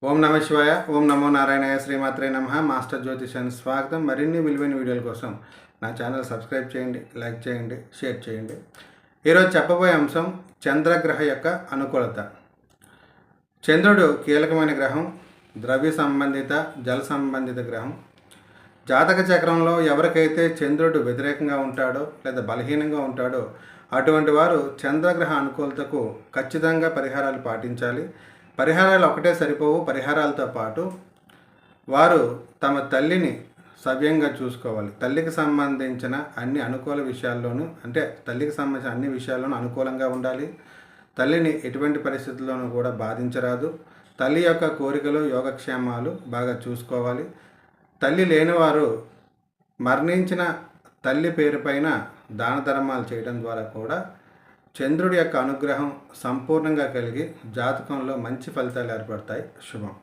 ఓం నమ శివాయ. ఓం నమో నారాయణాయ. శ్రీమాత్రే నమః. మాస్టర్ జ్యోతిషానికి స్వాగతం. మరిన్ని విలువైన వీడియోల కోసం నా ఛానల్ సబ్స్క్రైబ్ చేయండి, లైక్ చేయండి, షేర్ చేయండి. ఈరోజు చెప్పబోయే అంశం చంద్రగ్రహ యొక్క అనుకూలత. చంద్రుడు కీలకమైన గ్రహం, ద్రవ్య సంబంధిత, జల సంబంధిత గ్రహం. జాతక చక్రంలో ఎవరికైతే చంద్రుడు వ్యతిరేకంగా ఉంటాడో లేదా బలహీనంగా ఉంటాడో అటువంటి వారు చంద్రగ్రహ అనుకూలతకు ఖచ్చితంగా పరిహారాలు పాటించాలి. పరిహారాలు ఒకటే సరిపోవు. పరిహారాలతో పాటు వారు తమ తల్లిని సవ్యంగా చూసుకోవాలి. తల్లికి సంబంధించిన అన్ని అనుకూల విషయాల్లోనూ, అంటే తల్లికి సంబంధించిన అన్ని విషయాల్లోనూ అనుకూలంగా ఉండాలి. తల్లిని ఎటువంటి పరిస్థితుల్లోనూ కూడా బాధించరాదు. తల్లి యొక్క కోరికలు, యోగక్షేమాలు బాగా చూసుకోవాలి. తల్లి లేనివారు మరణించిన తల్లి పేరుపైన దాన ధర్మాలు చేయడం ద్వారా కూడా చంద్రుడి యొక్క అనుగ్రహం సంపూర్ణంగా కలిగి జాతకంలో మంచి ఫలితాలు ఏర్పడతాయి. శుభం.